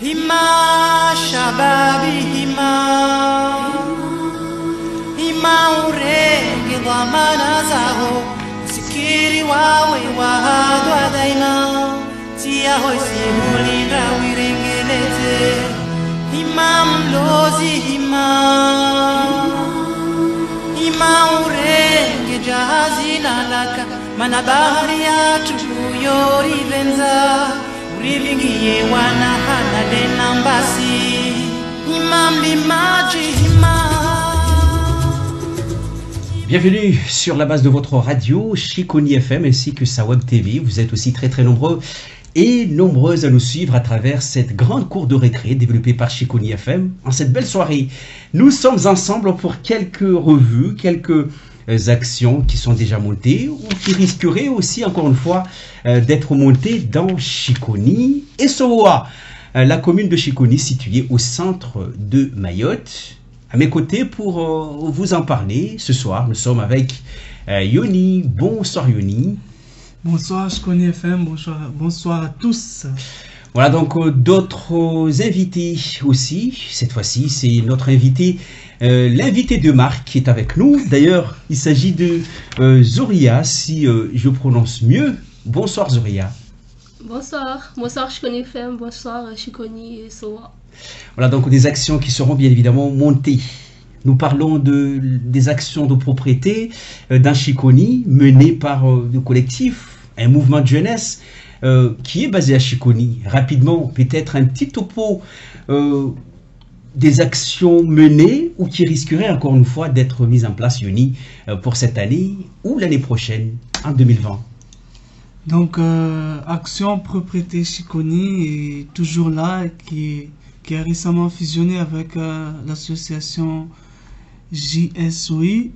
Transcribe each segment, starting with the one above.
Hima shababi hima urenge dhamana zao sikiri wawe wahadwa daima tia hoisi mulinda wirengeleze hima mlozi hima urenge jahazi nalaka mana bahari yatu yorivenza urivingiye wana hana dena mbasi hima mlimaji hima. Bienvenue sur la base de votre radio Chiconi FM ainsi que sa web TV. Vous êtes aussi très nombreux et nombreuses à nous suivre à travers cette grande cour de récré développée par Chiconi FM. En cette belle soirée, nous sommes ensemble pour quelques revues, quelques actions qui sont déjà montées ou qui risqueraient aussi encore une fois d'être montées dans Chiconi et Sowa, la commune de Chiconi située au centre de Mayotte. À mes côtés pour vous en parler ce soir, nous sommes avec Yoni. Bonsoir Yoni. Bonsoir Chiconi FM, bonsoir à tous. Voilà donc d'autres invités aussi. Cette fois-ci, c'est notre invité, l'invité de marque qui est avec nous. D'ailleurs, il s'agit de Zoria, si je prononce mieux. Bonsoir Zoria. Bonsoir Chiconi FM, bonsoir Chiconi et Sowa. Voilà donc des actions qui seront bien évidemment montées. Nous parlons des actions de propriété d'un Chiconi mené par le collectif, un mouvement de jeunesse qui est basé à Chiconi. Rapidement, peut-être un petit topo des actions menées ou qui risqueraient encore une fois d'être mises en place, Yoni, pour cette année ou l'année prochaine, en 2020. Donc, Action Propriété Chiconi est toujours là, qui a récemment fusionné avec l'association JSOI.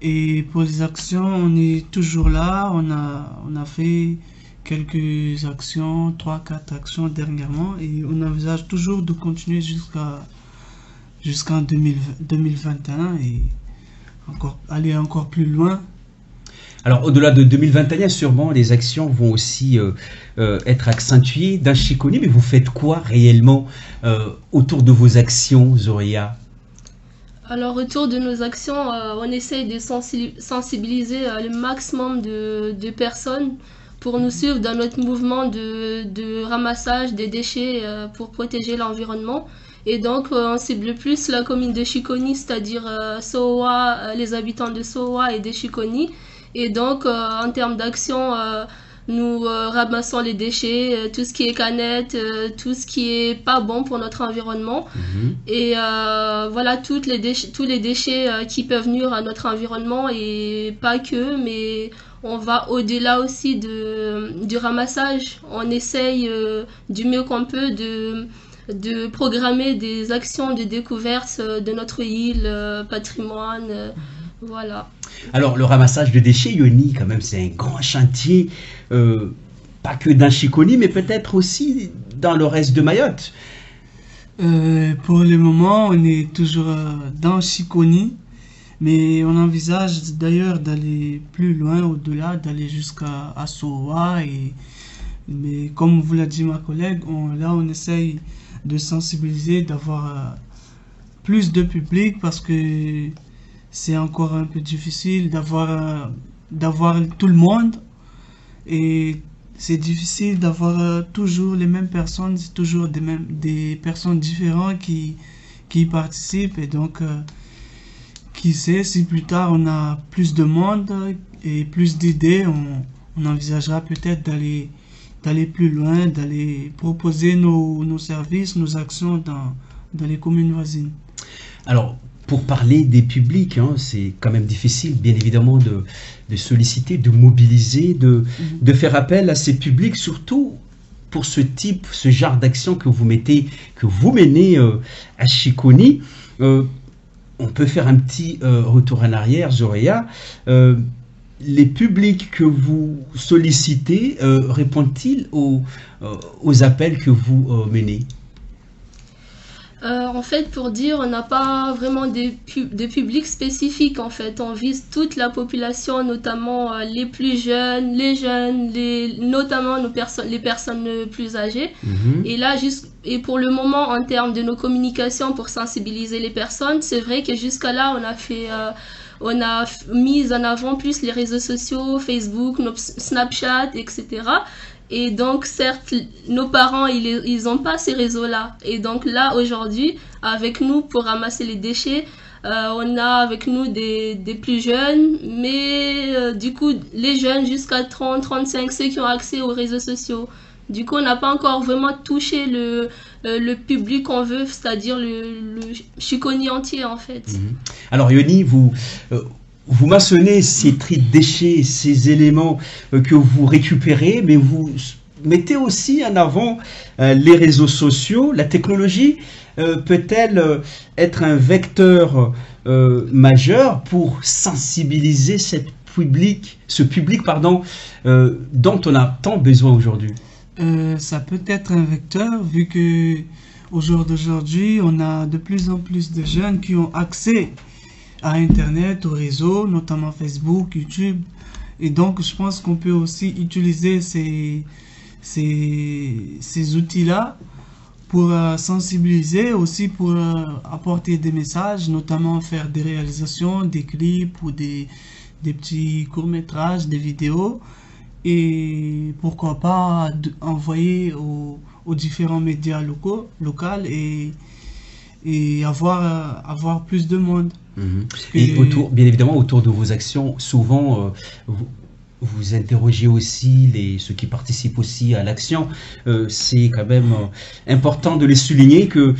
Et pour les actions, on est toujours là. On a fait quelques actions, 3-4 actions dernièrement. Et on envisage toujours de continuer jusqu'en 2021 et aller encore plus loin. Alors, au-delà de 2021, sûrement, les actions vont aussi être accentuées dans Chiconi. Mais vous faites quoi réellement autour de vos actions, Zoria? Alors, autour de nos actions, on essaye de sensibiliser le maximum de personnes pour nous suivre dans notre mouvement de ramassage des déchets pour protéger l'environnement. Et donc, on cible plus la commune de Chiconi, c'est-à-dire Sowa, les habitants de Sowa et de Chiconi. Et donc, en termes d'action, nous ramassons les déchets, tout ce qui est canettes, tout ce qui est pas bon pour notre environnement. Et voilà, tous les déchets qui peuvent nuire à notre environnement et pas que, mais on va au-delà aussi du ramassage. On essaye du mieux qu'on peut de programmer des actions de découverte de notre île, patrimoine, voilà. Alors, le ramassage de déchets, Yoni, quand même, c'est un grand chantier, pas que dans Chiconi, mais peut-être aussi dans le reste de Mayotte. Pour le moment, on est toujours dans Chiconi, mais on envisage d'ailleurs d'aller plus loin, au-delà, d'aller jusqu'à Sowa. Mais comme vous l'a dit ma collègue, on essaye de sensibiliser, d'avoir plus de public parce que c'est encore un peu difficile d'avoir tout le monde et c'est difficile d'avoir toujours les mêmes personnes, c'est toujours des personnes différentes qui participent et donc qui sait si plus tard on a plus de monde et plus d'idées, on envisagera peut-être d'aller plus loin, d'aller proposer nos services, nos actions dans les communes voisines. Alors, pour parler des publics, hein, c'est quand même difficile, bien évidemment, de solliciter, de mobiliser, de faire appel à ces publics, surtout pour ce genre d'action que vous menez à Chiconi. On peut faire un petit retour en arrière, Zoria. Les publics que vous sollicitez, répondent-ils aux appels que vous menez? En fait, pour dire, on n'a pas vraiment de public spécifique. En fait, on vise toute la population, notamment les plus jeunes, notamment les personnes plus âgées. Et là, et pour le moment, en termes de nos communications pour sensibiliser les personnes, c'est vrai que jusqu'à là, on a mis en avant plus les réseaux sociaux, Facebook, Snapchat, etc. Et donc, certes, nos parents, ils ont pas ces réseaux-là. Et donc là, aujourd'hui, avec nous, pour ramasser les déchets, on a avec nous des plus jeunes, mais du coup, les jeunes jusqu'à 30, 35, ceux qui ont accès aux réseaux sociaux. Du coup, on n'a pas encore vraiment touché le public qu'on veut, c'est-à-dire le Chiconi entier, en fait. Alors, Yoni, vous mentionnez ces tri de déchets, ces éléments que vous récupérez, mais vous mettez aussi en avant les réseaux sociaux. La technologie peut-elle être un vecteur majeur pour sensibiliser ce public, dont on a tant besoin aujourd'hui? Ça peut être un vecteur, vu que au jour d'aujourd'hui, on a de plus en plus de jeunes qui ont accès à Internet, aux réseaux, notamment Facebook, YouTube. Et donc, je pense qu'on peut aussi utiliser ces outils-là pour sensibiliser, aussi pour apporter des messages, notamment faire des réalisations, des clips ou des petits courts-métrages, des vidéos. Et pourquoi pas envoyer aux différents médias locaux et avoir plus de monde. Et bien évidemment, autour de vos actions, souvent, vous interrogez aussi ceux qui participent aussi à l'action. C'est quand même important de les souligner que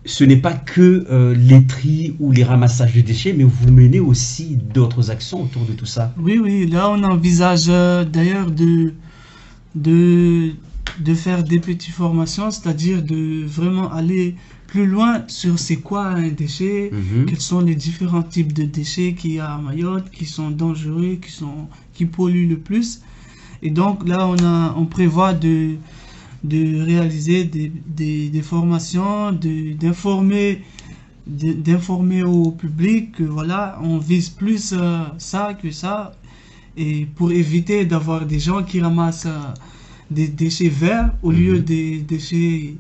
ce n'est pas que les tris ou les ramassages de déchets, mais vous menez aussi d'autres actions autour de tout ça. Oui, là on envisage d'ailleurs de faire des petites formations, c'est-à-dire de vraiment aller plus loin sur c'est quoi un déchet, quels sont les différents types de déchets qu'il y a à Mayotte, qui sont dangereux, qui polluent le plus. Et donc là on prévoit de réaliser des formations, d'informer au public que voilà, on vise plus ça que ça, et pour éviter d'avoir des gens qui ramassent des déchets verts au lieu des déchets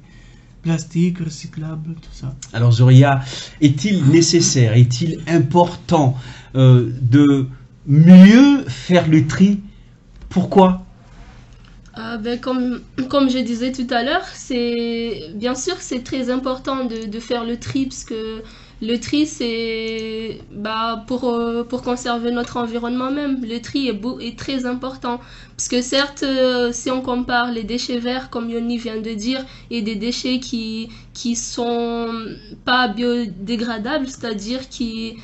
plastiques, recyclables, tout ça. Alors Zoria, est-il nécessaire, est-il important de mieux faire le tri? Pourquoi? Comme je disais tout à l'heure, bien sûr c'est très important de faire le tri, parce que le tri c'est pour conserver notre environnement même. Le tri est très important, parce que certes si on compare les déchets verts comme Yoni vient de dire et des déchets qui sont pas biodégradables, c'est-à-dire qui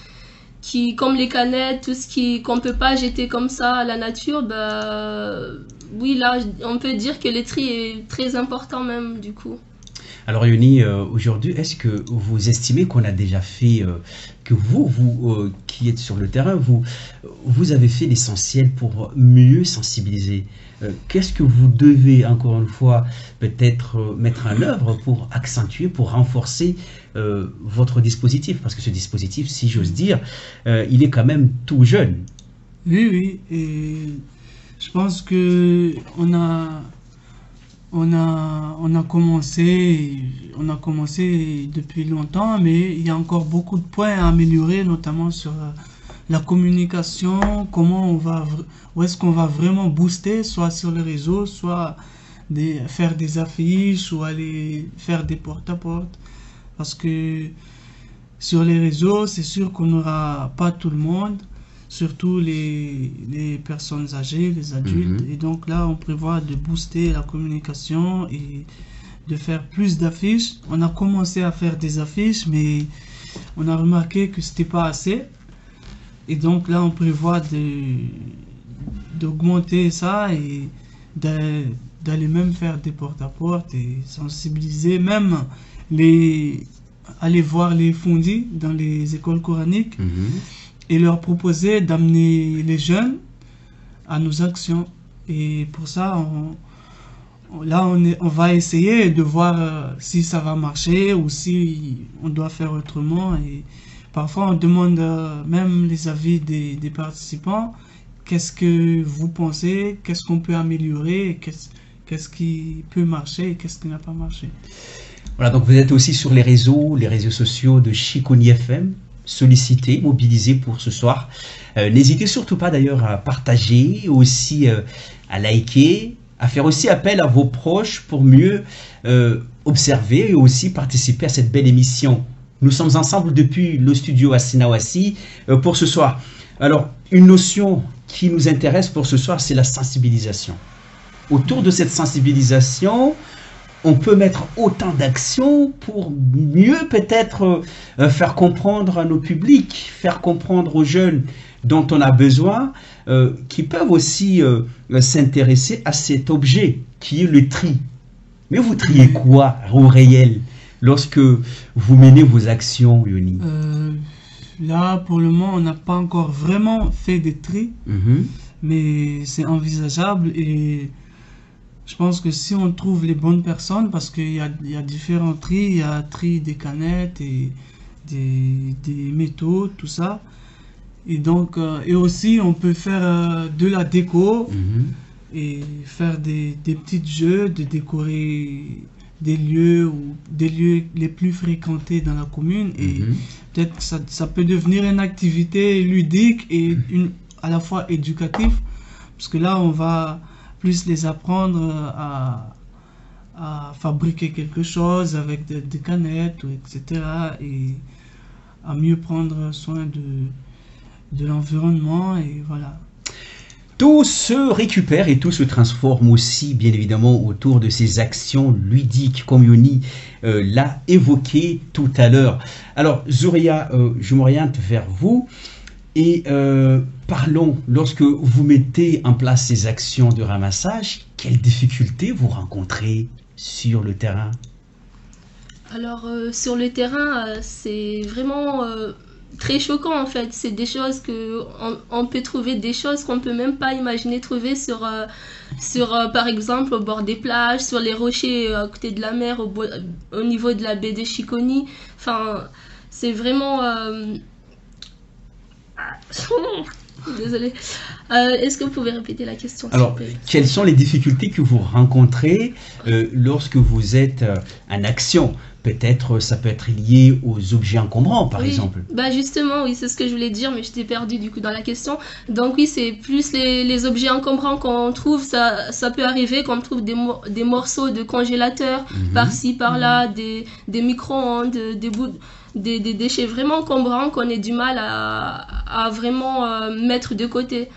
comme les canettes, tout ce qu'on peut pas jeter comme ça à la nature, oui, là, on peut dire que le tri est très important même, du coup. Alors Yoni, aujourd'hui, est-ce que vous estimez qu'on a déjà fait, que vous qui êtes sur le terrain, vous avez fait l'essentiel pour mieux sensibiliser? Qu'est-ce que vous devez, encore une fois, peut-être mettre en œuvre pour accentuer, pour renforcer votre dispositif? Parce que ce dispositif, si j'ose dire, il est quand même tout jeune. Oui, et je pense que on a commencé depuis longtemps, mais il y a encore beaucoup de points à améliorer, notamment sur la communication, où est-ce qu'on va vraiment booster, soit sur les réseaux, soit faire des affiches ou aller faire des porte-à-porte. Parce que sur les réseaux, c'est sûr qu'on n'aura pas tout le monde, surtout les personnes âgées, les adultes. Et donc là, on prévoit de booster la communication et de faire plus d'affiches. On a commencé à faire des affiches, mais on a remarqué que c'était pas assez. Et donc là, on prévoit d'augmenter ça et d'aller même faire des porte-à-porte et sensibiliser, même aller voir les fondis dans les écoles coraniques. Et leur proposer d'amener les jeunes à nos actions. Et pour ça, là, on va essayer de voir si ça va marcher ou si on doit faire autrement. Et parfois, on demande même les avis des participants. Qu'est-ce que vous pensez? Qu'est-ce qu'on peut améliorer? Qu'est-ce qui peut marcher et qu'est-ce qui n'a pas marché? Voilà, donc vous êtes aussi sur les réseaux sociaux de Chiconi FM, sollicités, mobilisés pour ce soir. N'hésitez surtout pas d'ailleurs à partager, aussi à liker, à faire aussi appel à vos proches pour mieux observer et aussi participer à cette belle émission. Nous sommes ensemble depuis le studio à Sinawasi pour ce soir. Alors, une notion qui nous intéresse pour ce soir, c'est la sensibilisation. Autour de cette sensibilisation, on peut mettre autant d'actions pour mieux peut-être faire comprendre à nos publics, faire comprendre aux jeunes dont on a besoin, qui peuvent aussi s'intéresser à cet objet qui est le tri. Mais vous triez quoi au réel lorsque vous menez vos actions, Yoni? Là, pour le moment, on n'a pas encore vraiment fait des tris, mais c'est envisageable et je pense que si on trouve les bonnes personnes, parce qu'il y a différents tris, il y a tri des canettes et des métaux, tout ça. Et donc, et aussi on peut faire de la déco et faire des petits jeux, de décorer des lieux les plus fréquentés dans la commune. Et peut-être que ça peut devenir une activité ludique et à la fois éducative, parce que là on va plus les apprendre à fabriquer quelque chose avec des canettes, etc. et à mieux prendre soin de l'environnement et voilà. Tout se récupère et tout se transforme aussi, bien évidemment, autour de ces actions ludiques, comme Yoni l'a évoqué tout à l'heure. Alors, Zouria, je m'oriente vers vous et parlons, lorsque vous mettez en place ces actions de ramassage, quelles difficultés vous rencontrez sur le terrain? Alors, sur le terrain, c'est vraiment très choquant en fait. C'est des choses que on peut trouver, des choses qu'on peut même pas imaginer trouver sur par exemple au bord des plages, sur les rochers à côté de la mer, au niveau de la baie de Chiconi. Enfin, c'est vraiment désolée. Est-ce que vous pouvez répéter la question? Alors, quelles sont les difficultés que vous rencontrez lorsque vous êtes en action? Peut-être ça peut être lié aux objets encombrants, par exemple. Bah justement, oui, c'est ce que je voulais dire, mais j'étais perdue du coup dans la question. Donc oui, c'est plus les objets encombrants qu'on trouve, ça peut arriver qu'on trouve des morceaux de congélateur par-ci, par-là, des micro-ondes, des déchets vraiment encombrants qu'on ait du mal à vraiment mettre de côté.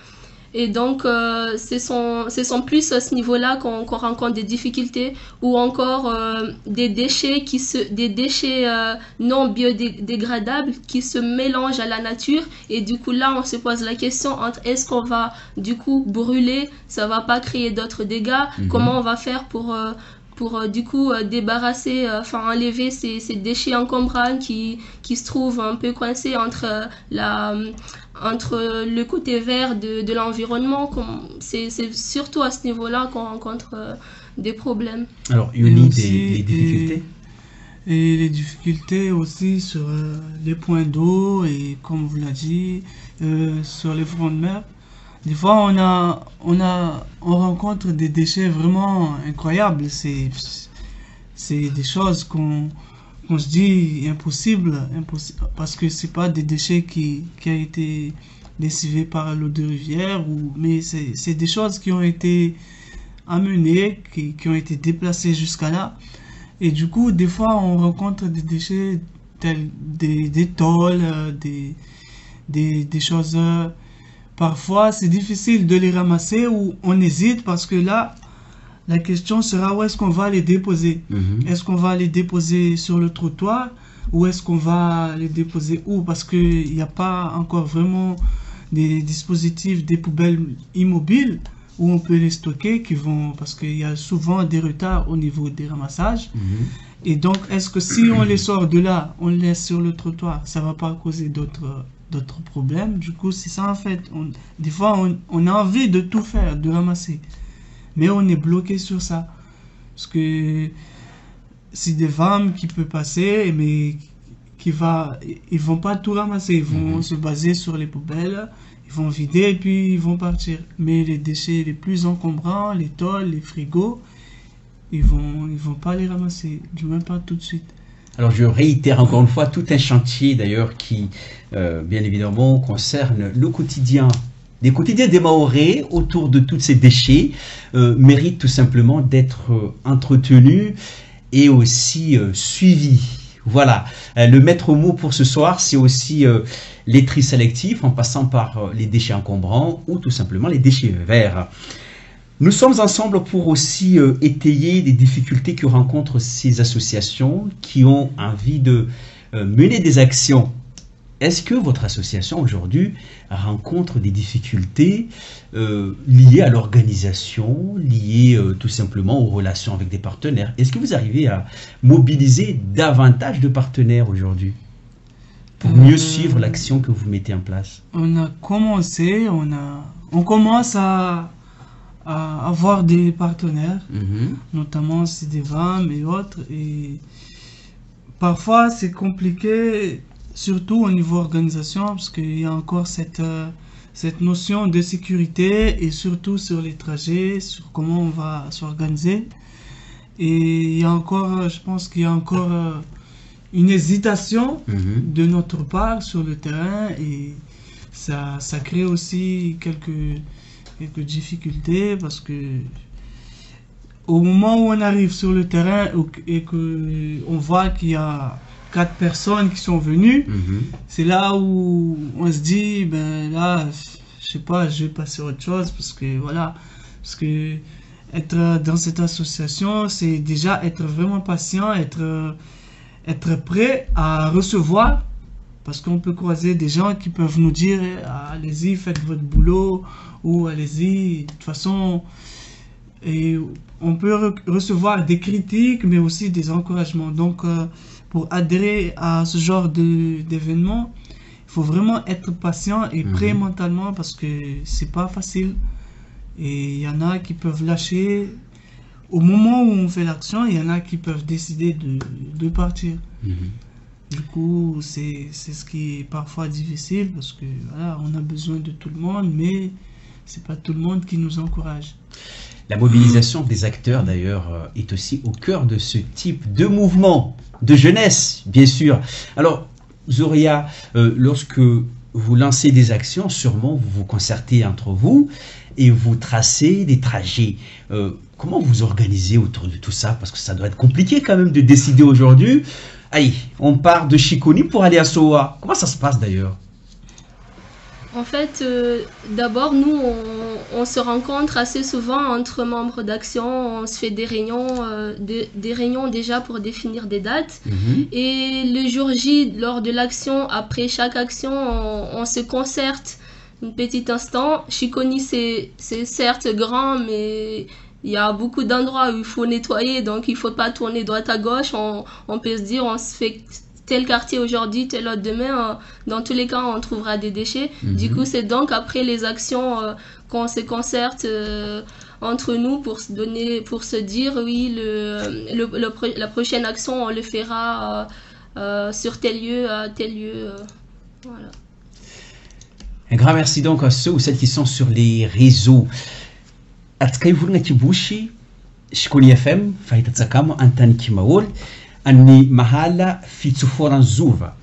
Et donc, ce sont plus à ce niveau-là qu'on rencontre des difficultés, ou encore des déchets non biodégradables qui se mélangent à la nature. Et du coup, là, on se pose la question entre est-ce qu'on va du coup brûler, ça va pas créer d'autres dégâts, comment on va faire pour du coup débarrasser, enlever ces déchets encombrants qui se trouvent un peu coincés entre le côté vert de l'environnement. C'est surtout à ce niveau-là qu'on rencontre des problèmes. Alors, Yoni, des difficultés? Et les difficultés aussi sur les points d'eau et comme vous l'avez dit, sur les fronts de mer. Des fois, on rencontre des déchets vraiment incroyables. C'est des choses qu'on se dit impossible, parce que c'est pas des déchets qui a été lessivés par l'eau de rivière, mais c'est des choses qui ont été amenées, qui ont été déplacées jusqu'à là. Et du coup, des fois, on rencontre des déchets tels des tôles, des choses. Parfois, c'est difficile de les ramasser ou on hésite parce que là, la question sera où est-ce qu'on va les déposer. Est-ce qu'on va les déposer sur le trottoir ou est-ce qu'on va les déposer où? Parce qu'il n'y a pas encore vraiment des dispositifs, des poubelles immobiles où on peut les stocker parce qu'il y a souvent des retards au niveau des ramassages. Et donc, est-ce que si on les sort de là, on les laisse sur le trottoir, ça ne va pas causer d'autres problèmes? Du coup, c'est ça en fait. Des fois, on a envie de tout faire, de ramasser, mais on est bloqué sur ça. Parce que c'est des femmes qui peuvent passer, mais ils vont pas tout ramasser, ils vont se baser sur les poubelles, ils vont vider et puis ils vont partir. Mais les déchets les plus encombrants, les tôles, les frigos, ils vont pas les ramasser, du moins pas tout de suite. Alors je réitère encore une fois tout un chantier d'ailleurs qui bien évidemment concerne le quotidien. Les quotidiens des Mahorais autour de tous ces déchets méritent tout simplement d'être entretenus et aussi suivis. Voilà, le maître mot pour ce soir, c'est aussi les tri sélectifs en passant par les déchets encombrants ou tout simplement les déchets verts. Nous sommes ensemble pour aussi étayer les difficultés que rencontrent ces associations qui ont envie de mener des actions. Est-ce que votre association aujourd'hui rencontre des difficultés liées à l'organisation, liées tout simplement aux relations avec des partenaires? Est-ce que vous arrivez à mobiliser davantage de partenaires aujourd'hui pour mieux suivre l'action que vous mettez en place? On a commencé, on commence à avoir des partenaires, notamment CDVAM et autres. Et parfois, c'est compliqué, surtout au niveau organisation, parce qu'il y a encore cette notion de sécurité et surtout sur les trajets, sur comment on va s'organiser. Et il y a encore, je pense qu'il y a encore une hésitation de notre part sur le terrain et ça crée aussi quelques difficultés parce que au moment où on arrive sur le terrain et qu'on voit qu'il y a 4 personnes qui sont venues, c'est là où on se dit, ben là, je sais pas, je vais passer à autre chose parce que voilà, parce que être dans cette association, c'est déjà être vraiment patient, être prêt à recevoir. Parce qu'on peut croiser des gens qui peuvent nous dire allez-y, faites votre boulot, ou allez-y, de toute façon. Et on peut recevoir des critiques, mais aussi des encouragements. Donc, pour adhérer à ce genre d'événement, il faut vraiment être patient et prêt mentalement parce que c'est pas facile. Et il y en a qui peuvent lâcher au moment où on fait l'action, il y en a qui peuvent décider de partir. Du coup, c'est ce qui est parfois difficile parce que voilà, on a besoin de tout le monde, mais c'est pas tout le monde qui nous encourage. La mobilisation des acteurs d'ailleurs est aussi au cœur de ce type de mouvement de jeunesse, bien sûr. Alors, Zoria, lorsque vous lancez des actions, sûrement vous vous concertez entre vous et vous tracez des trajets. Comment vous organisez autour de tout ça? Parce que ça doit être compliqué quand même de décider aujourd'hui. Allez, on part de Chiconi pour aller à Sowa. Comment ça se passe d'ailleurs? En fait, d'abord, nous, on se rencontre assez souvent entre membres d'action. On se fait des réunions déjà pour définir des dates. Et le jour J, lors de l'action, après chaque action, on se concerte un petit instant. Chiconi, c'est certes grand, mais il y a beaucoup d'endroits où il faut nettoyer, donc il ne faut pas tourner droite à gauche. On peut se dire, on se fait tel quartier aujourd'hui, tel autre demain. Dans tous les cas, on trouvera des déchets. Du coup, c'est donc après les actions qu'on se concerte entre nous pour se dire, oui, la prochaine action, on le fera sur tel lieu, à tel lieu. Voilà. Un grand merci donc à ceux ou celles qui sont sur les réseaux. Atskai vurna kibushi Chiconi FM fahitatsakamo antany Kimaoly any mahala fitsoforan zova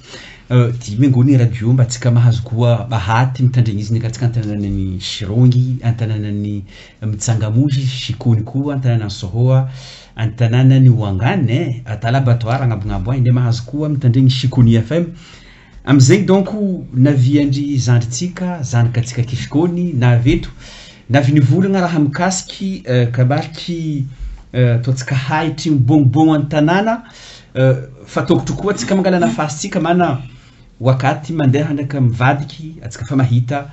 ty mengoni radio mba tsika mahazo koa bahaty mitandregniziny ka tsika antananany Shirongi, antananany Mitsangamozy, Chiconi koa antananany Sohoa, antananany Ouangane, Atalabatoire agnabognabo inde mahazo koa mitandregny Chiconi FM. Amizay donc naviandry zandritsika zanakatsika Chiconi naveto navinivolagna raha mikasiky kabariky toatsika haitry mibognibogno an-tanàna fatokotro koa tsika mangala nafasitsika mana wakati mandeha ndraiky mivadiky atsika fa mahita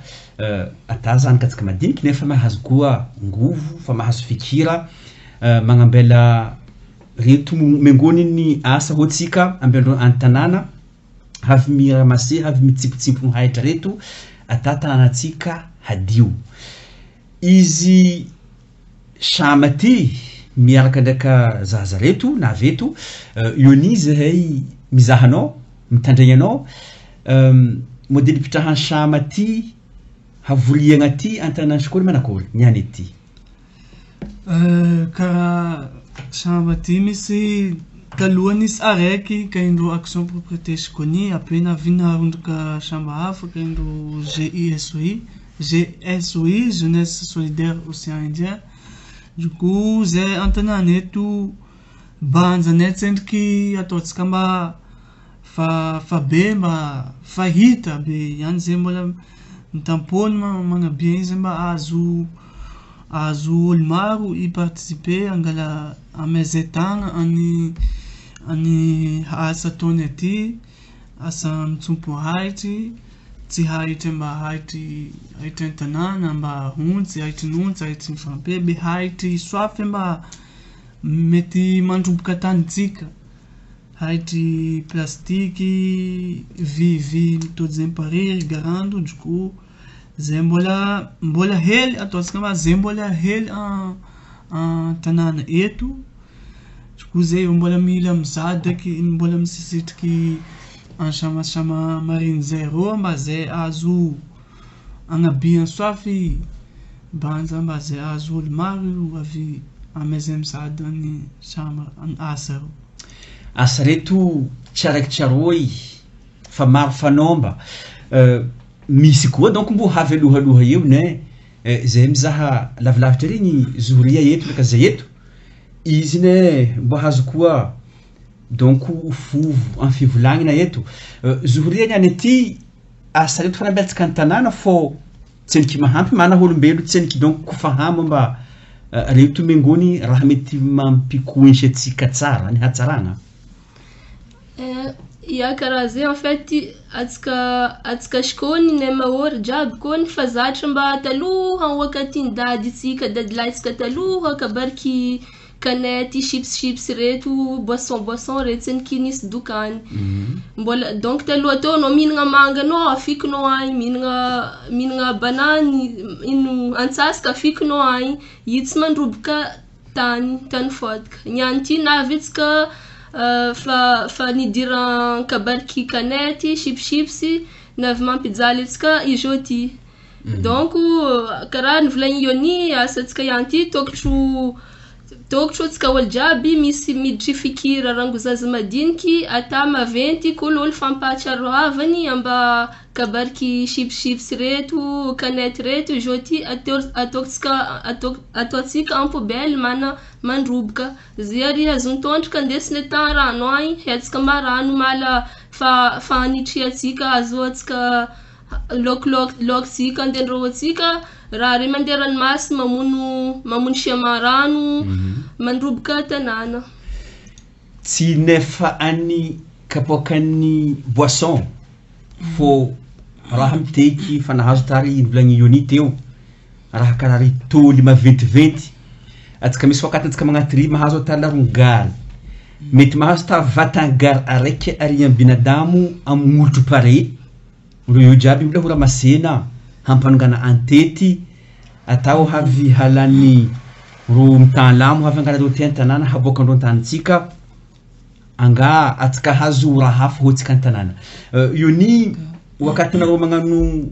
ata zanaka atsika madiniky nefa mahazo koa ngovo fa mahazo fikira magnambela reto mengoniny asa hoatsika ambendro an-tanàna havy miramase havy mitsipotsimpo haitra reto ata tanànatsika hadio. Izy shamaty miaraka ndraika zazareto na aveto io ni zahay mizahanao mitandregny anao modely pitrahan'ny sama ty havoliagna ty antanan'ny sikoly manakory niany ety karaha sama ty misy taloha nisy araiky ka indro action propriété Chiconi apena vinaharondroka samba hafa ka indro GSOI Jeunesse Solidaire Océan Indien. Du coup zay antanany eto banjanay tsendriky ataotsika mba fa be mba fahita be ihany zay mbola mitampony magnabia izy mba azo olo maro iparticiper angala amezetagna any asa ataony aty asa mitsompo haitry tsy haitry mba haitry an-tanàna mba hontsy haitrin'ontsy haitry mifampe be haitry soafy mba mety mandroboka tanitsika haitry plastiky vy mitody zay mpariry garando du coup zay mbola hely ataotsika mba zay mbola hely an-tanàna eto du coup zay mbola mila mizadaky mbola misisitriky sama mariny zero mba zay azo agnabia soafy banja mba zay azo olo maro avy amezay misady any sama asa asa reto tsy araiky tsaroy fa maro fanomba misy koa donc mbo havy alohaloha eo ne zay mizaha lavilavitra regny zoria eto ndraika zay eto izy ne mbo hazo koa donc fovo en fivolagnina eto zoria niany aty asa reto fanambelatsika an-tanàna fô tseniky mahampy mana olombelo tseniky donc kofahamo mba reto mengony raha mety mampikoinsy atsika tsara ny hatsaragna ya karaha zay en fait atsika Chiconi nay mahory jiaby kony fa zatra mba taloha wakatiny daditsika dadilahytsika taloha kabariky canette chips reto boisson reto tseniky nisy dokany mbola donc taloha tao anao mihinagna manga anao afikinao agny mihinagna banany ino antsasaka afikinao agny io tsy mandroboka tany fodika niany ty navitsika fa nidiran kabariky canette chips navy mampijaly atsika izy ty donc karaha nivolagny iony asatsika ihany ty tokotro atsika olo jiaby misy miditry fikira rango zaza madiniky ata maventy k'olo fampahatsiaroavany amba kabariky chips reto canette reto izy ty ataotsika en poubelle mana mandroboka zay ary azony tondroka andesiny tan rano agny heatsika mba rano mala fa anitriatsika azoatsika lokotsika andendrahoatsika raha re mandeha ranomasy mamono siama rano mandroboka tanàna tsy nefa any kapoakan'ny boisson fô raha miteky fa nahazo tary nivolagny iony teo raha karaha ry toly maventiventy atsika misy wakati atsika magnatry mahazo atary larongary mety mahazo ta vatangary araiky arian'ny binadamo amolotro pare ro io jiaby mbola hora masena hampanongana antety atao havy halany ro mitanlamo havy angala roty an-tanàna haboakandro an-tanitsika anga atsika hazo raha hafa hotsika an-tanàna io ni wakati nareo magnano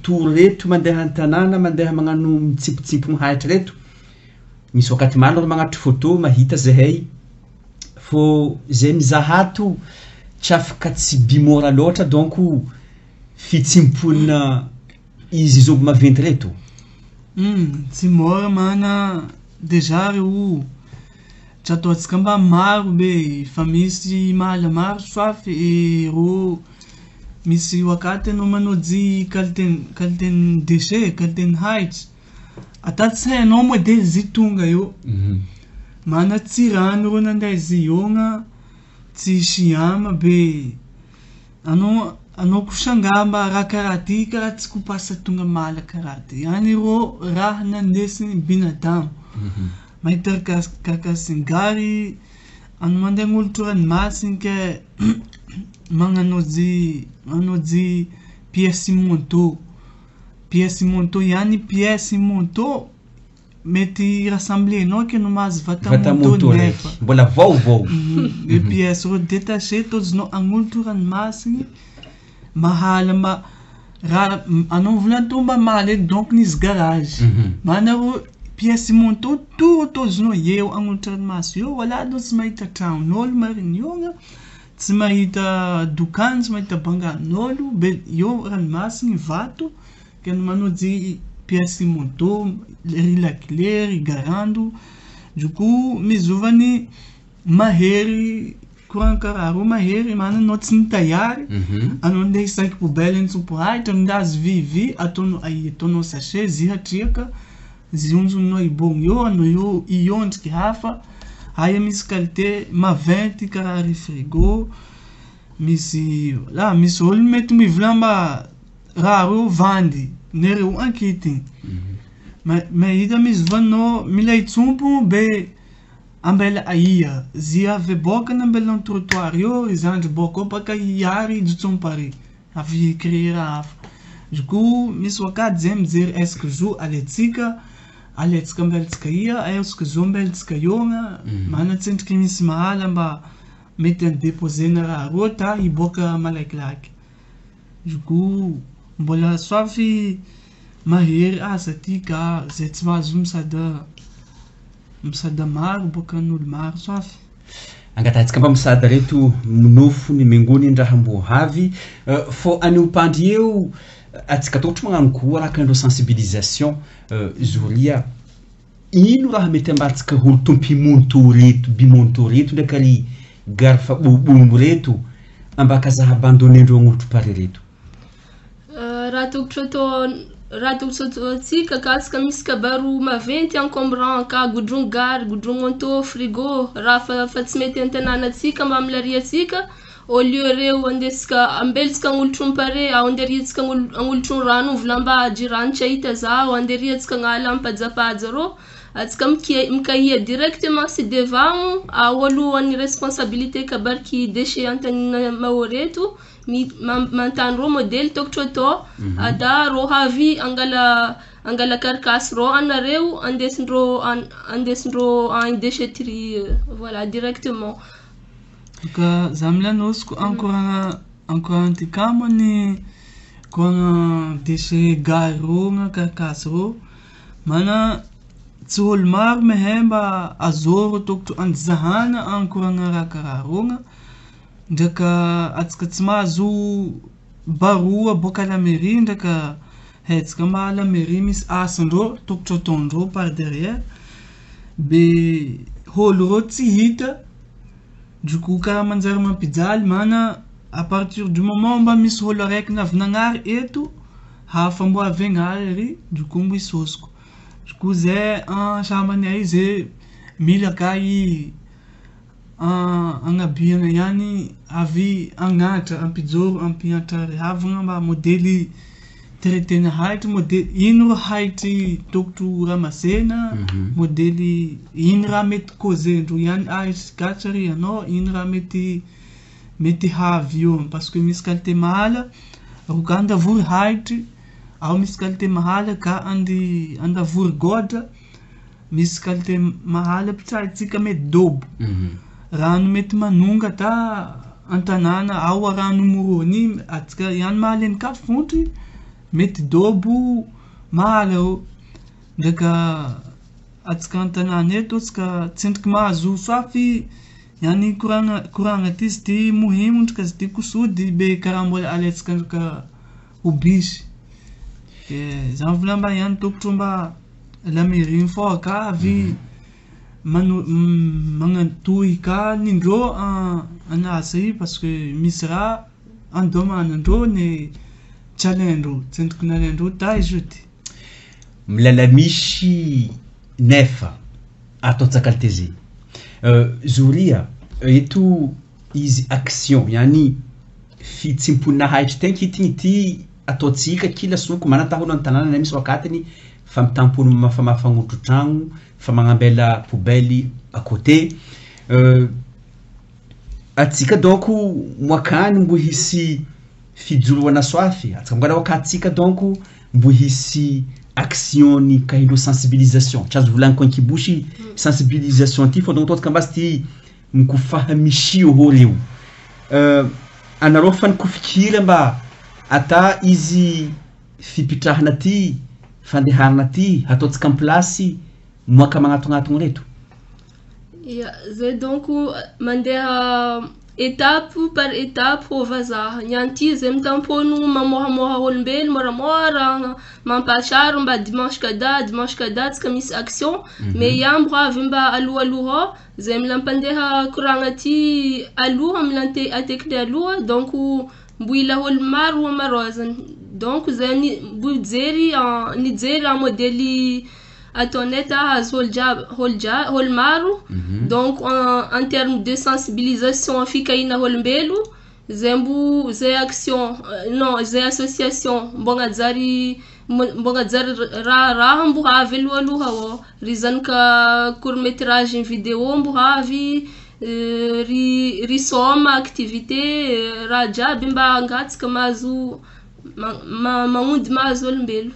tour reto mandeha an-tanàna mandeha magnano mitsipitsipy mihaitra reto misy wakati maro nareo magnatry photo mahita zahay fô zay mizahato tsy afaka tsy bimora loatra donc fitsimponina izy zoby maventy reto tsy mora mana deja reo tsy ataotsika mba maro be fa misy mahala maro soafy ro misy wakati anao manojy qualité déchet qualité haitry atatsy hainao moa de zy tonga eo mana tsy rano ro nanday izy iogna tsy siama be anao kosangamba raha karaha ty karaha tsy kopasa tonga mala karaha ty any ro raha nandesiny binadamo mahita karakasin-gary ano mandeha gn'olotro ranomasiny ke magnanojy pièce monto ihany pièce monto mety rassemblenao que no mahazo vatamoto nefa mbola vaovao et pièces détaché tozinao agnolo ranomasiny mahala raha anao volana tomba mahala donc nisy garage manao pièces monto tozinao eo agnolo ranomasy eo wala do tsy mahita tragnon'olo mariny io tsy mahita dokany tsy mahita bangan'olo be eo ranomasiny vato que manojy pièces monto la clé rigarando du coup mizovany mahery courant karaha mahery mananao tsy nitayary anao ndeha isaky poubelle ntsopo haitra ndazy vivi ataonao sachet zihatriaka zionjonao ibogny eo anao eo iondriky hafa aya misy qualité maventy karaha frigo misy olo mety mivolamba raha ro vandy nereo ankity mahita misy vanao mila itsompo be ambela aia zia ave boka na ambela trottoir eo izandry boka baka iary itsompo avy créer hafa du coup misy wakati zay mijery est-ce que zo aletsika ambeltsika ia est-ce que zo ambeltsika iogna manatsendriky misy mahala mba mety andéposena raha ro ta iboka malaikilaky du coup mbola soafy mahery asa ty ka zay tsy mahazo misada maro boka n'olo maro soafy angatatsika mba misada reto minofo ny mengony ndraha mbo havy fo aniopandry eo atsika tokotry magnano koa raha kandro sensibilisation zoria ino raha mety ambatsika holo bimonto reto ndraiky ary garfa bobombo reto ambaka zaha abandonendreo agn'olotro pare reto raha tokotry atsika kasika misy kabaro maventy encombrant ka godron gary godron manteau frigo raha fa tsy mety antanànatsika mba milariatsika au lieu reo andesika ambelitsika agn'olotro pare anderiatsika agn'olotro rano volamba jiranitra hita zao anderiatsika ngala mpajapaja ro atsika mikahia directement sy devant olo any responsabilité kabariky déchet antanina maoreto mantany ro modèle tokotro atao ada ro havy angala carcasse ro anareo andesindro en déchetterie voilà directement ka zamlanosiko encore tikamany koana déchet gare ro na carcasse ro mana tsy olo maro mehemba azoro tokotro anjahana ankorana raha karaha rogna ndraka atsika tsy mahazo baroa boka la mairie ndraka hetsika mba la mairie misy asandro tokotro ataondro par derrière be holo ro tsy hita du coup karaha manjary mampijaly mana à partir du moment mba misy holo araiky navy nagnary eto hafa mbo avy agnary ry du coup mbo isosiko du coup zay sambany ay zay mila kay agnabiana ihany avy agnatra ampijoro ampiatra havagna mba modely traitena haitra modely ino ro haitry tokotro ramasena modely ino raha mety causendro ihany isikatra ry anao ino raha mety havy io parce que misy qualité mahala roka andavory haitry ao misy qualité mahala ka andavory godra misy qualité mahala pitsaitsika mety dobo rano mety manonga ta antanàna ao rano morony atsika ihany mahaleny kafontry mety dobo mahala ro ndraka atsika antanàna eto atsika tsendriky mahazo soafy ihany koragna ty sy ty mohimo ndraka sy ty kosody be karaha mbola aletsika ndraka obisy zany volamba ihany tokotro mba la mairie fo ka avy magnatoy ka nindro anasa io parce que misy raha andomanandro ny challenge tsendriky nalendro ta izy milala misy nefa atao tsakaliteze zoria eto izy action yani fitsimponina haitry tegna kitigny ataotsika kila soko manataholo antanàna na misy wakatiny fa mitampono famafagnotrò tragno fa magnambela poubelle à côté atsika donc mwakany mbo hisy fijoroana soafy atsika mbola wakatsika donc mbo hisy action ni kaino sensibilisation chaz vulanko kibushi sensibilisation tifo donc kambasti mkufahamishi holeu anarofan kufikira mba ata izi fipitrahana ty fandehana ty hatot kamplasi mwaka magnatongatogno reto. Zay donc mandeha étape par étape ho vazaha nyanty zay mitampono mamohamoha olombelo moramora mampatsaro mba dimanche kada tsika misy action mais iambro avy mba aloha zay mila mpandeha koragna ty aloha mila atekile aloha donc mboila olo maro marozany donc zay mbojery nijery en modèle ataonay azo olo maro donc en termes de sensibilisation fikaina olombelo zay action non zay association mbongajary raha mbo havy aloha o ry zanaka court métrage vidéo mbo havy ry soma activité raha jiaby mba angatsika mahazo magnody mahazo olombelo.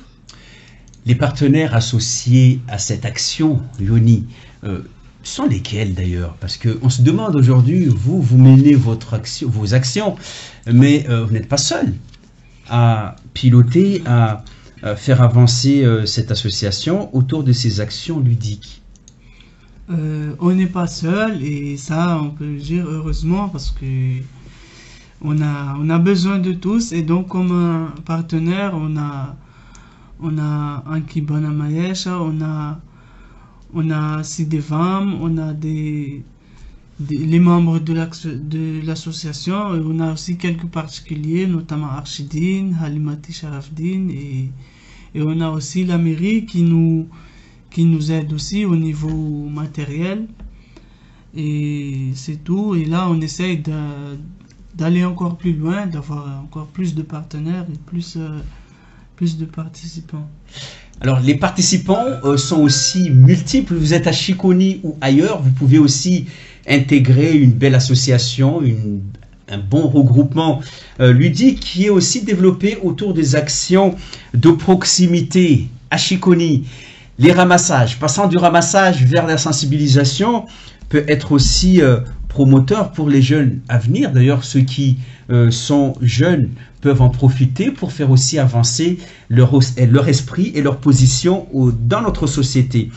Les partenaires associés à cette action, Yoni, sont lesquels d'ailleurs? Parce qu'on se demande aujourd'hui, vous menez vos actions, mais vous n'êtes pas seul à piloter, à faire avancer cette association autour de ces actions ludiques. On n'est pas seul et ça, on peut le dire heureusement parce que on a besoin de tous et donc comme un partenaire, on a Ankibana Maesha, on a Sidevam, on a les membres de l'association et on a aussi quelques particuliers, notamment Archidine, Halimati Sharafdine et on a aussi la mairie qui nous aide aussi au niveau matériel et c'est tout. Et là on essaye d'aller encore plus loin, d'avoir encore plus de partenaires et plus de participants. Alors les participants sont aussi multiples, vous êtes à Chiconi ou ailleurs, vous pouvez aussi intégrer une belle association, un bon regroupement ludique qui est aussi développé autour des actions de proximité à Chiconi. Les ramassages, passant du ramassage vers la sensibilisation, peut être aussi promoteur pour les jeunes à venir. D'ailleurs, ceux qui sont jeunes peuvent en profiter pour faire aussi avancer leur esprit et leur position dans notre société.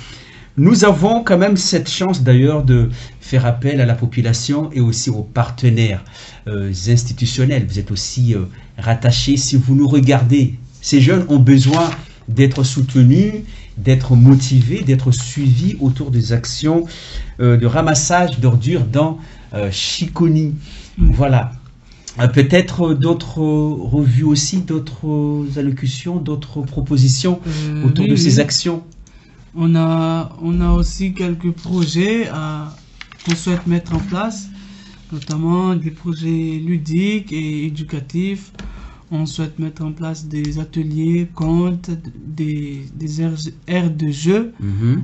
Nous avons quand même cette chance d'ailleurs de faire appel à la population et aussi aux partenaires institutionnels. Vous êtes aussi rattachés. Si vous nous regardez, ces jeunes ont besoin d'être soutenus, d'être motivés, d'être suivis autour des actions de ramassage d'ordures dans Chiconi. Voilà. Peut-être d'autres revues aussi, d'autres allocutions, d'autres propositions autour de ces actions. On a aussi quelques projets qu'on souhaite mettre en place, notamment des projets ludiques et éducatifs. On souhaite mettre en place des ateliers, contes, des aires de jeu,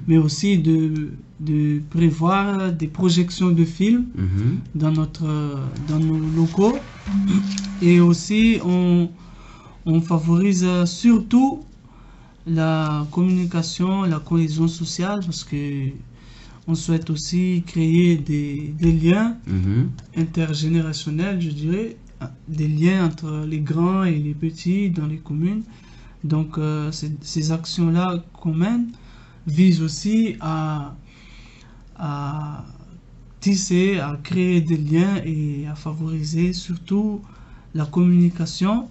mais aussi de prévoir des projections de films dans nos locaux. Et aussi, on favorise surtout la communication, la cohésion sociale, parce que on souhaite aussi créer des liens intergénérationnels, je dirais, des liens entre les grands et les petits dans les communes. Donc ces actions-là qu'on mène visent aussi à tisser, à créer des liens et à favoriser surtout la communication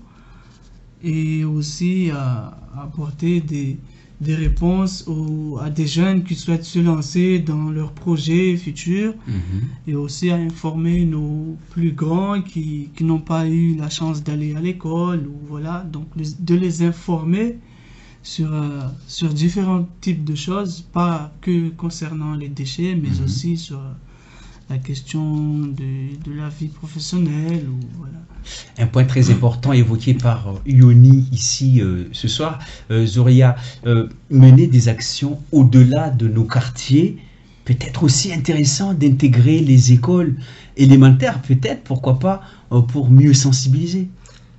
et aussi à apporter des réponses à des jeunes qui souhaitent se lancer dans leurs projets futurs et aussi à informer nos plus grands qui n'ont pas eu la chance d'aller à l'école ou voilà, donc de les informer sur différents types de choses, pas que concernant les déchets mais aussi sur la question de la vie professionnelle. Voilà. Un point très important évoqué par Yoni ici ce soir, Zoria, mener des actions au-delà de nos quartiers, peut-être aussi intéressant d'intégrer les écoles élémentaires, peut-être, pourquoi pas, pour mieux sensibiliser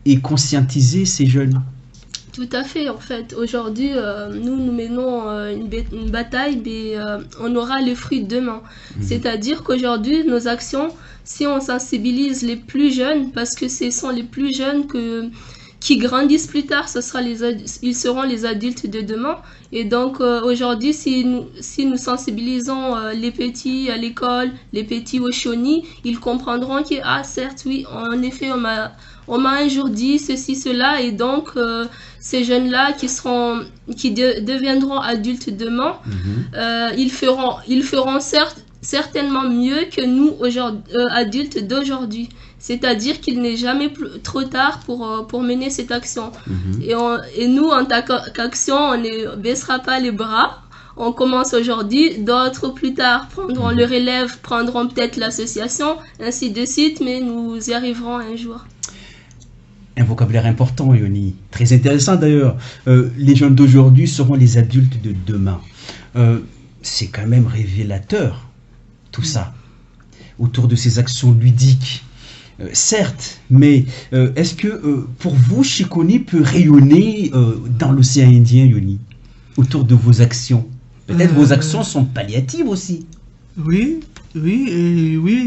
et conscientiser ces jeunes. Tout à fait, en fait. Aujourd'hui, nous menons une bataille, mais on aura le fruit demain. C'est-à-dire qu'aujourd'hui, nos actions, si on sensibilise les plus jeunes, parce que ce sont les plus jeunes qui grandissent plus tard, ils seront les adultes de demain. Et donc, aujourd'hui, si nous sensibilisons les petits à l'école, les petits au Shoni, ils comprendront que, certes, oui, en effet, on m'a un jour dit ceci, cela, et donc ces jeunes-là qui deviendront adultes demain, ils feront certainement mieux que nous, adultes d'aujourd'hui. C'est-à-dire qu'il n'est jamais trop tard pour mener cette action. Et nous, en tant qu'action, on ne baissera pas les bras. On commence aujourd'hui, d'autres plus tard prendront le relève, prendront peut-être l'association, ainsi de suite, mais nous y arriverons un jour. Un vocabulaire important, Yoni. Très intéressant d'ailleurs. Les jeunes d'aujourd'hui seront les adultes de demain. C'est quand même révélateur, tout ça, autour de ces actions ludiques. Certes, mais est-ce que pour vous, Chiconi peut rayonner dans l'océan Indien, Yoni, autour de vos actions? Peut-être vos actions sont palliatives aussi. Oui,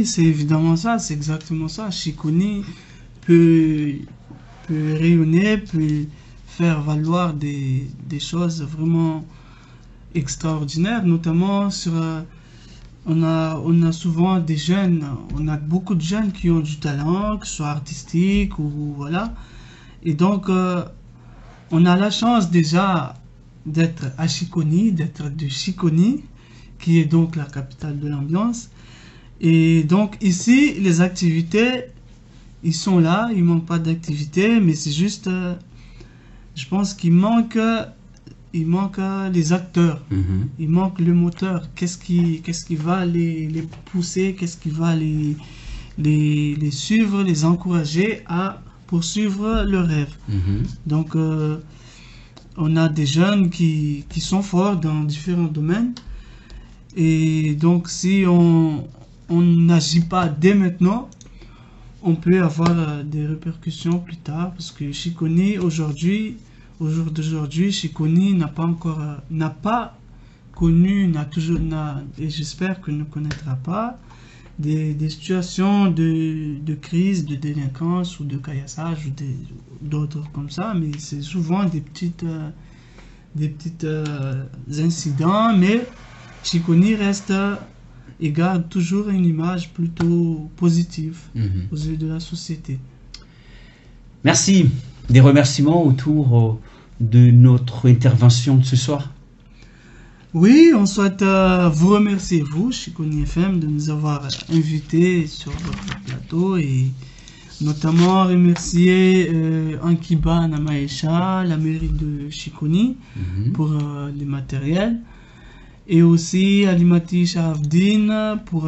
c'est évidemment ça, c'est exactement ça. Chiconi peut rayonner, peut faire valoir des choses vraiment extraordinaires, notamment sur... On a souvent des jeunes, on a beaucoup de jeunes qui ont du talent, que ce soit artistique ou voilà. Et donc, on a la chance déjà d'être à Chiconi, d'être de Chiconi, qui est donc la capitale de l'ambiance. Et donc ici, les activités, ils sont là, il ne manque pas d'activités, mais c'est juste, je pense qu'il manque les acteurs, il manque le moteur. Qu'est-ce qui va les pousser, qu'est-ce qui va les suivre, les encourager à poursuivre leur rêve. Donc, on a des jeunes qui sont forts dans différents domaines. Et donc, si on n'agit pas dès maintenant, on peut avoir des répercussions plus tard. Parce que Chiconi, au jour d'aujourd'hui, Chiconi n'a pas connu, et j'espère que ne connaîtra pas, des situations de crise, de délinquance ou de caillassage ou d'autres comme ça, mais c'est souvent des petites incidents, mais Chiconi reste et garde toujours une image plutôt positive aux yeux de la société. Merci. Des remerciements autour de notre intervention de ce soir? Oui, on souhaite vous remercier, vous, Chiconi FM, de nous avoir invités sur votre plateau et notamment remercier Ankiba Namaesha, la mairie de Chiconi, pour les matériels, et aussi Alimati Sharafdin pour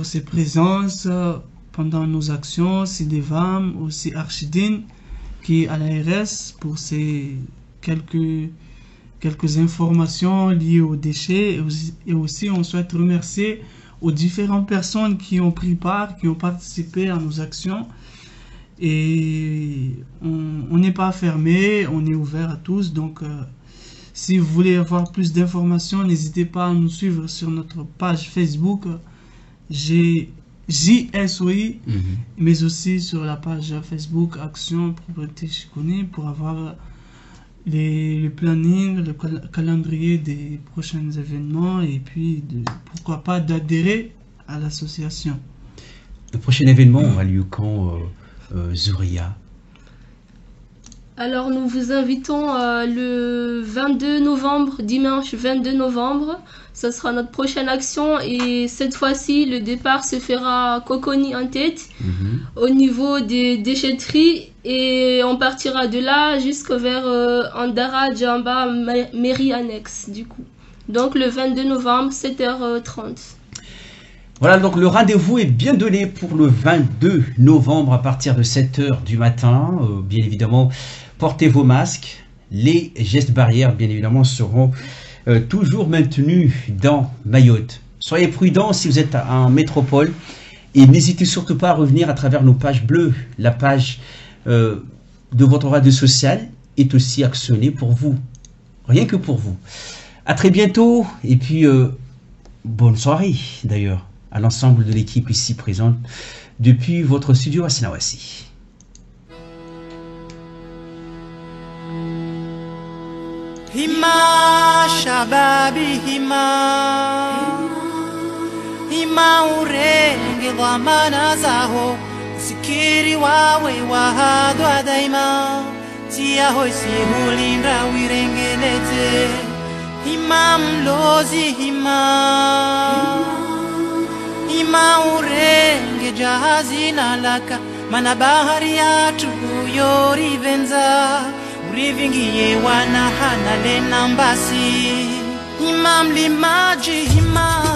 ses présences pendant nos actions, Sidevam, aussi Archidine, qui est à l'ARS pour ses quelques informations liées aux déchets. Et aussi, on souhaite remercier aux différentes personnes qui ont pris part, qui ont participé à nos actions. Et on n'est pas fermé, on est ouvert à tous. Donc, si vous voulez avoir plus d'informations, n'hésitez pas à nous suivre sur notre page Facebook JSOI, mais aussi sur la page Facebook Action Propriété Chiconi pour avoir le planning, le calendrier des prochains événements et puis pourquoi pas d'adhérer à l'association. Le prochain événement aura lieu quand, Zuria? Alors nous vous invitons le 22 novembre, dimanche 22 novembre. Ce sera notre prochaine action et cette fois-ci, le départ se fera à Coconi en tête, au niveau des déchetteries, et on partira de là jusque vers Andara, Djamba, mairie annexe du coup. Donc le 22 novembre, 7h30. Voilà, donc le rendez-vous est bien donné pour le 22 novembre à partir de 7h du matin. Bien évidemment, portez vos masques. Les gestes barrières, bien évidemment, seront toujours maintenus dans Mayotte. Soyez prudents si vous êtes en métropole et n'hésitez surtout pas à revenir à travers nos pages bleues, la page de votre radio sociale est aussi actionné pour vous. Rien que pour vous. À très bientôt. Et puis, bonne soirée d'ailleurs à l'ensemble de l'équipe ici présente depuis votre studio à Sinawasi. Hima shababi hima urenge dhamana zaho sikiri wawe wahadwa daima tia hoisi hulinda wirengelete hima mlozi hima urenge jahazi nalaka mana bahari yatu yorivenza urivingiye wana hana lena mbasi hima mlimaji hima